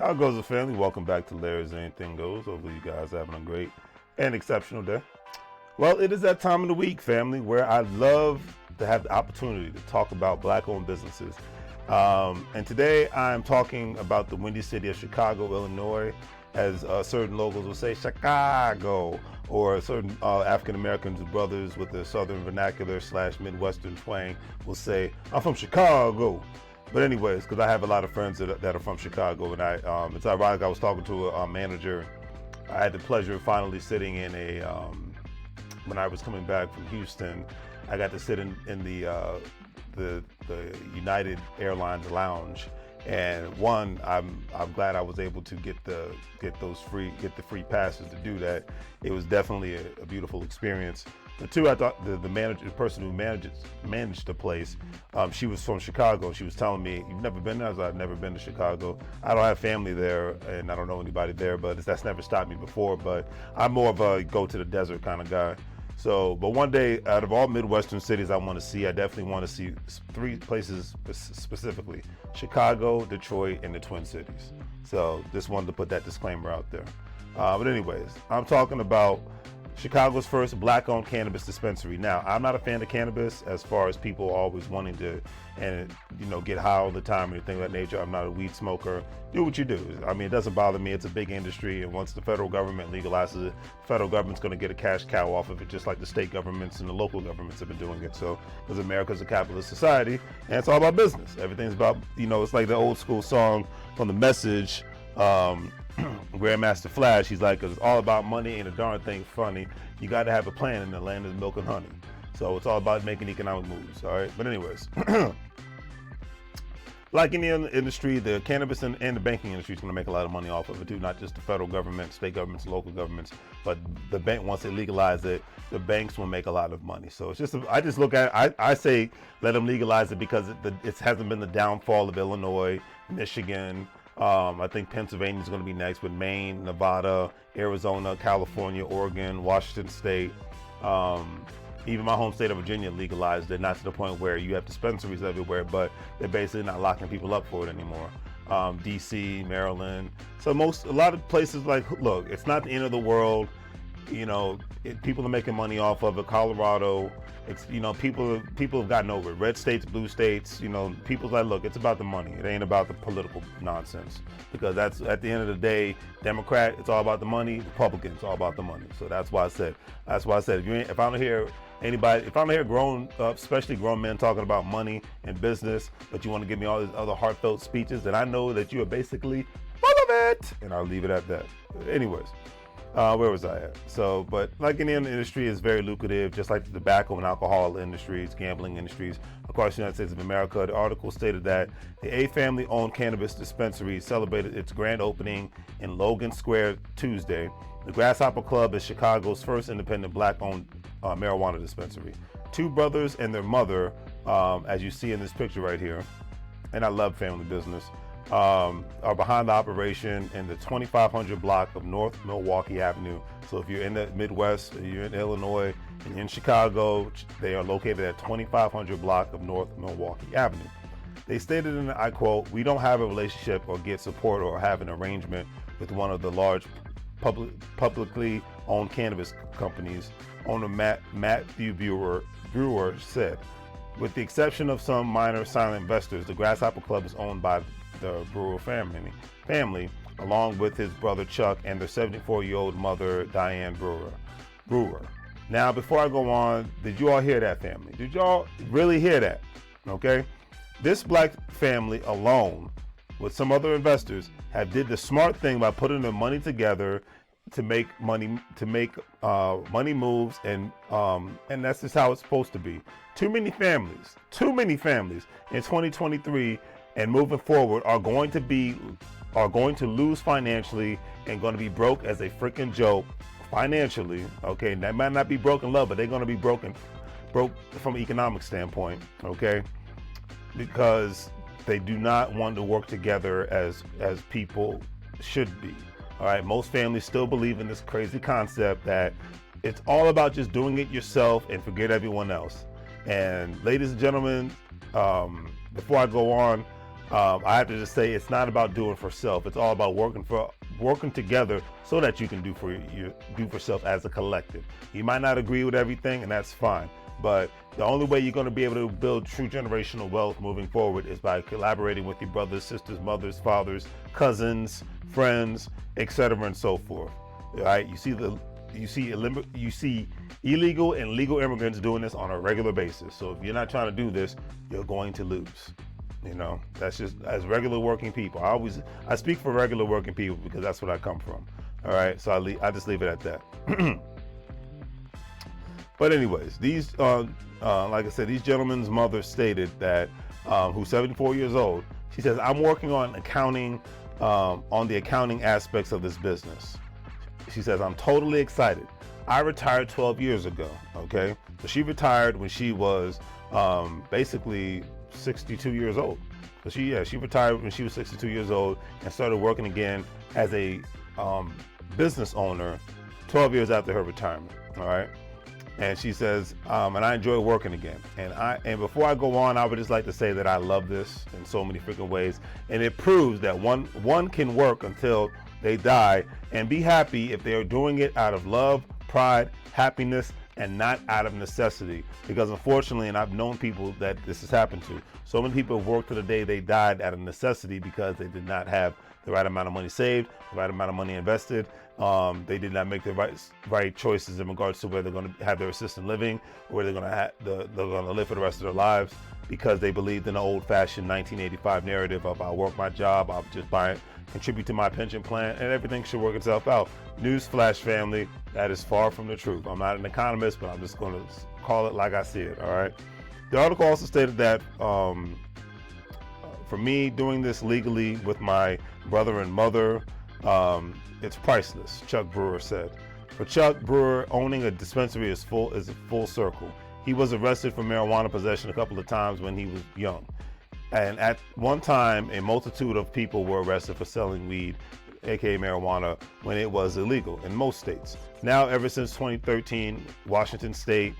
How goes the family? Welcome back to Larry's Anything Goes. Hopefully you guys are having a great and exceptional day. Well, it is that time of the week, family, where I love to have the opportunity to talk about Black-owned businesses. And today I'm talking about the Windy City of Chicago, Illinois, as certain locals will say Chicago, or certain African Americans brothers with the Southern vernacular / Midwestern twang will say, I'm from Chicago. But anyways, because I have a lot of friends that are from Chicago, and it's ironic, I was talking to a manager. I had the pleasure of finally sitting in when I was coming back from Houston, I got to sit in the United Airlines lounge. And one, I'm glad I was able to get the free passes to do that. It was definitely a beautiful experience. But two, I thought the person who managed the place, she was from Chicago. She was telling me, "You've never been there?" I said, "I've never been to Chicago. I don't have family there, and I don't know anybody there. But that's never stopped me before. But I'm more of a go to the desert kind of guy." So, but one day, out of all Midwestern cities I want to see, I definitely want to see 3 places specifically: Chicago, Detroit, and the Twin Cities. So just wanted to put that disclaimer out there. But anyways, I'm talking about Chicago's first Black-owned cannabis dispensary. Now, I'm not a fan of cannabis as far as people always wanting to, get high all the time or anything of that nature. I'm not a weed smoker. Do what you do. I mean, it doesn't bother me. It's a big industry, and once the federal government legalizes it, the federal government's going to get a cash cow off of it, just like the state governments and the local governments have been doing it. So, because America's a capitalist society, and it's all about business. Everything's about, it's like the old school song from The Message. Grandmaster Flash, he's like, it's all about money, ain't a darn thing funny. You got to have a plan in the land of milk and honey. So it's all about making economic moves, all right? But anyways, like any other industry, the cannabis and the banking industry is going to make a lot of money off of it too, not just the federal government, state governments, local governments, but the bank, once they legalize it, the banks will make a lot of money. So it's just, I just look at it, I say let them legalize it because it hasn't been the downfall of Illinois, Michigan. I think Pennsylvania is going to be next, with Maine, Nevada, Arizona, California, Oregon, Washington State. Even my home state of Virginia legalized it, not to the point where you have dispensaries everywhere, but they're basically not locking people up for it anymore. DC, Maryland. So a lot of places, like, look, it's not the end of the world. People are making money off of it. Colorado, it's, people have gotten over it. Red states, blue states, people's like, look, it's about the money. It ain't about the political nonsense, because that's, at the end of the day, Democrat, it's all about the money. Republican, it's all about the money. So that's why I said, if I don't hear anybody, if I don't hear grown, especially grown men talking about money and business, but you want to give me all these other heartfelt speeches, then I know that you are basically full of it. And I'll leave it at that. Anyways. Where was I at? So, but like any other industry, is very lucrative, just like the tobacco and alcohol industries, gambling industries across the United States of America. The article stated that the A family-owned cannabis dispensary celebrated its grand opening in Logan Square Tuesday. The Grasshopper Club is Chicago's first independent Black-owned marijuana dispensary. 2 brothers and their mother, as you see in this picture right here, and I love family business, are behind the operation in the 2500 block of North Milwaukee Avenue. So if you're in the Midwest, you're in Illinois, and you're in Chicago, they are located at 2500 block of North Milwaukee Avenue. They stated, and I quote, "We don't have a relationship or get support or have an arrangement with one of the large publicly owned cannabis companies," owner Matthew Brewer said. With the exception of some minor silent investors, the Grasshopper Club is owned by the Brewer family, along with his brother Chuck and their 74-year-old mother Diane Brewer. Now, before I go on, did you all hear that, family? Did y'all really hear that? Okay, this Black family alone, with some other investors, did the smart thing by putting their money together to make money moves, and that's just how it's supposed to be. Too many families in 2023 and moving forward are going to lose financially and going to be broke as a freaking joke financially. Okay, that might not be broke in love, but they're going to be broke from an economic standpoint. Okay, because they do not want to work together as people should be. All right, most families still believe in this crazy concept that it's all about just doing it yourself and forget everyone else. And ladies and gentlemen, before I go on, I have to just say it's not about doing for self. It's all about working together so that you can do for self as a collective. You might not agree with everything, and that's fine. But the only way you're going to be able to build true generational wealth moving forward is by collaborating with your brothers, sisters, mothers, fathers, cousins, friends, etc., and so forth. All right, you see illegal and legal immigrants doing this on a regular basis. So if you're not trying to do this, you're going to lose. You know, that's just as regular working people. I speak for regular working people because that's what I come from. All right, so I just leave it at that. But anyways, these like I said, these gentlemen's mother stated that who's 74 years old. She says, I'm working on the accounting aspects of this business. She says, I'm totally excited. I retired 12 years ago. Okay, so she retired when she was basically 62 years old. So she retired when she was 62 years old and started working again as a business owner 12 years after her retirement. All right. And she says, and I enjoy working again. And before I go on, I would just like to say that I love this in so many freaking ways. And it proves that one can work until they die and be happy if they are doing it out of love, pride, happiness, and not out of necessity. Because unfortunately, and I've known people that this has happened to, so many people have worked to the day they died out of necessity because they did not have the right amount of money saved, the right amount of money invested. They did not make the right choices in regards to where they're going to have their assisted living, or where they're going to live for the rest of their lives, because they believed in the old-fashioned 1985 narrative of I'll work my job, I'll just buy it, contribute to my pension plan, and everything should work itself out. Newsflash, family, that is far from the truth. I'm not an economist, but I'm just going to call it like I see it. All right. The article also stated that for me, doing this legally with my brother and mother, it's priceless, Chuck Brewer said. For Chuck Brewer, owning a dispensary is a full circle. He was arrested for marijuana possession a couple of times when he was young. And at one time, a multitude of people were arrested for selling weed, aka marijuana, when it was illegal in most states. Now, ever since 2013, Washington State,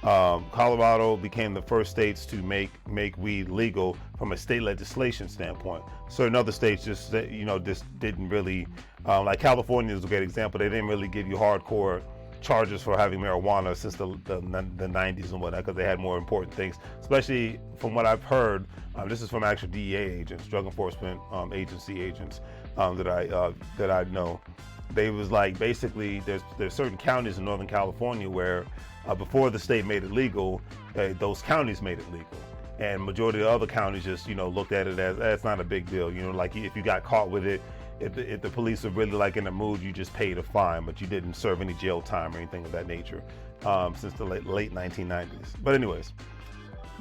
Colorado became the first states to make weed legal from a state legislation standpoint. Certain other states just didn't really, like California is a great example. They didn't really give you hardcore charges for having marijuana since the 90s and whatnot, because they had more important things. Especially from what I've heard, this is from actual DEA agents, Drug Enforcement Agency agents that I know. They was like, basically there's certain counties in Northern California where before the state made it legal, those counties made it legal, and majority of the other counties just looked at it as it's not a big deal. Like if you got caught with it, if the police are really like in the mood, you just paid a fine, but you didn't serve any jail time or anything of that nature since the late 1990s. But anyways,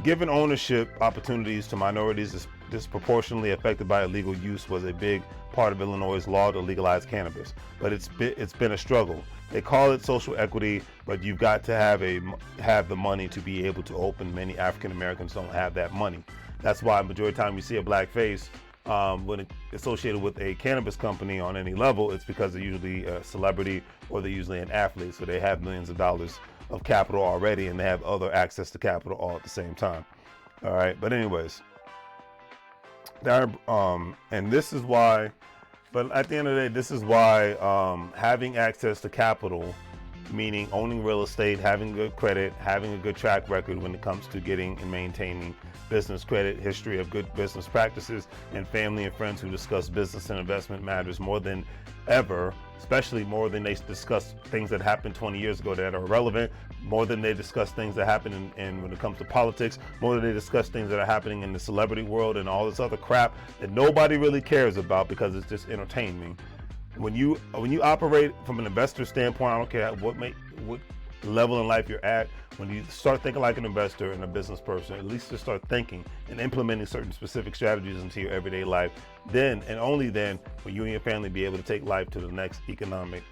giving ownership opportunities to minorities disproportionately affected by illegal use was a big part of Illinois' law to legalize cannabis, but it's been a struggle. They call it social equity, but you've got to have the money to be able to open. Many African Americans don't have that money. That's why majority of the time you see a black face when it's associated with a cannabis company on any level, it's because they're usually a celebrity or they're usually an athlete, so they have millions of dollars of capital already and they have other access to capital all at the same time. All right, but anyways, and this is why, but at the end of the day, this is why having access to capital, meaning owning real estate, having good credit, having a good track record when it comes to getting and maintaining business credit, history of good business practices, and family and friends who discuss business and investment matters more than ever, especially more than they discuss things that happened 20 years ago that are relevant, more than they discuss things that happen in when it comes to politics, more than they discuss things that are happening in the celebrity world and all this other crap that nobody really cares about because it's just entertaining. When you operate from an investor standpoint, I don't care what level in life you're at, when you start thinking like an investor and a business person, at least just start thinking and implementing certain specific strategies into your everyday life, then and only then will you and your family be able to take life to the next economic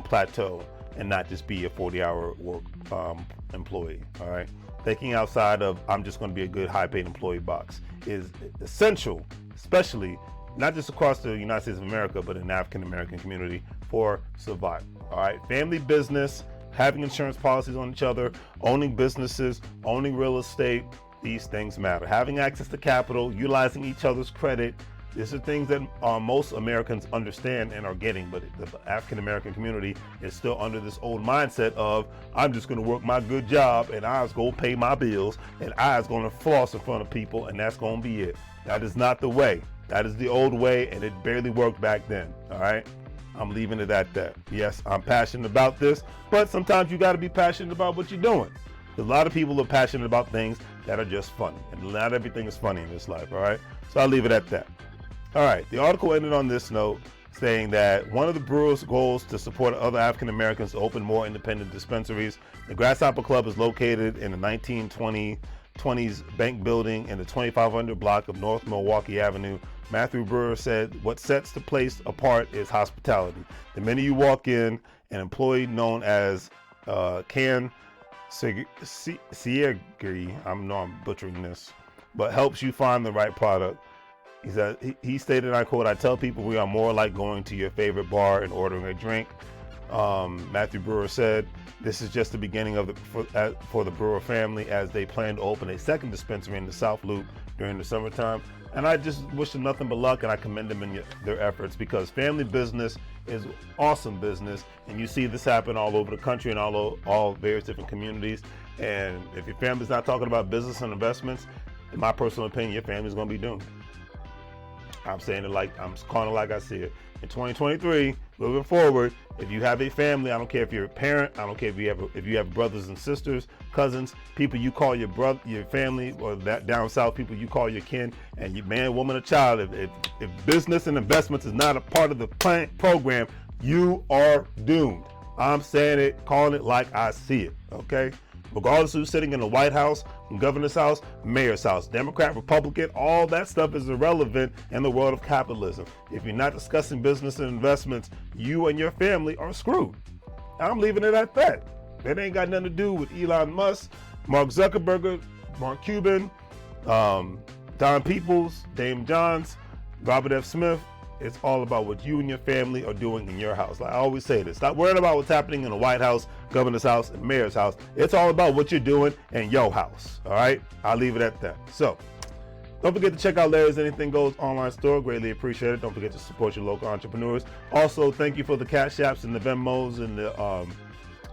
plateau and not just be a 40-hour work employee. All right, thinking outside of I'm just going to be a good high-paid employee box is essential, especially not just across the United States of America, but in the African American community for survival. All right, family business, having insurance policies on each other, owning businesses, owning real estate, these things matter. Having access to capital, utilizing each other's credit, these are things that most Americans understand and are getting, but the African American community is still under this old mindset of, I'm just going to work my good job and I was going to pay my bills and I was going to floss in front of people and that's going to be it. That is not the way. That is the old way, and it barely worked back then. All right, I'm leaving it at that. Yes, I'm passionate about this, but sometimes you got to be passionate about what you're doing. A lot of people are passionate about things that are just funny, and not everything is funny in this life. All right, so I'll leave it at that. All right, the article ended on this note, saying that one of the Brewer's goals to support other African Americans to open more independent dispensaries. The Grasshopper Club is located in the 1920s bank building in the 2500 block of North Milwaukee Avenue. Matthew Brewer said, what sets the place apart is hospitality. The minute you walk in, an employee known as Can Siegri, I'm butchering this, but helps you find the right product. He stated, and I quote, I tell people we are more like going to your favorite bar and ordering a drink. Matthew Brewer said, this is just the beginning of for the Brewer family as they plan to open a second dispensary in the South Loop during the summertime. And I just wish them nothing but luck, and I commend them in their efforts, because family business is awesome business, and you see this happen all over the country and all various different communities. And if your family's not talking about business and investments, in my personal opinion, your family's going to be doomed. I'm saying it like, I'm calling it like I see it. In 2023, moving forward, if you have a family, I don't care if you're a parent, I don't care if you have brothers and sisters, cousins, people you call your family, or that down south, people you call your kin, and your man, woman, or child, if business and investments is not a part of the program, you are doomed. I'm saying it, calling it like I see it, okay? Regardless of who's sitting in the White House, governor's house, mayor's house, Democrat, Republican, all that stuff is irrelevant in the world of capitalism. If you're not discussing business and investments, you and your family are screwed. I'm leaving it at that. That ain't got nothing to do with Elon Musk, Mark Zuckerberg, Mark Cuban, Don Peoples, Dame Johns, Robert F. Smith. It's all about what you and your family are doing in your house. Like I always say this, stop worrying about what's happening in the White House, governor's house, and mayor's house. It's all about what you're doing in your house. All right, I'll leave it at that. So don't forget to check out Larry's Anything Goes online store. Greatly appreciate it. Don't forget to support your local entrepreneurs. Also, thank you for the Cash Apps and the Venmos and the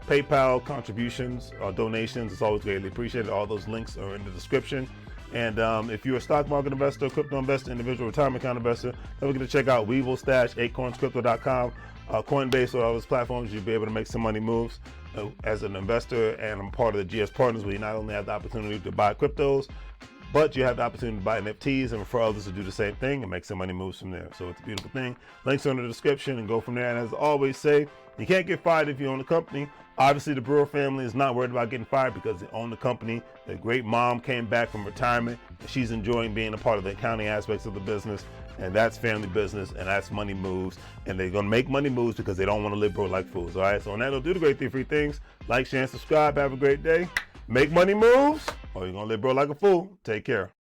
PayPal contributions, donations. It's always greatly appreciated. All those links are in the description. And if you're a stock market investor, crypto investor, individual retirement account investor, don't forget to check out WEBULL Stash, acornscrypto.com, Coinbase, or all those platforms. You'll be able to make some money moves as an investor. And I'm part of the GS Partners, where you not only have the opportunity to buy cryptos, but you have the opportunity to buy NFTs and refer others to do the same thing and make some money moves from there. So it's a beautiful thing. Links are in the description, and go from there. And as I always say, you can't get fired if you own a company. Obviously, the Brewer family is not worried about getting fired because they own the company. The great mom came back from retirement, and she's enjoying being a part of the accounting aspects of the business. And that's family business, and that's money moves. And they're going to make money moves because they don't want to live broke like fools. All right, so on that, they'll do the great free things. Like, share, and subscribe. Have a great day. Make money moves, or you're going to live broke like a fool. Take care.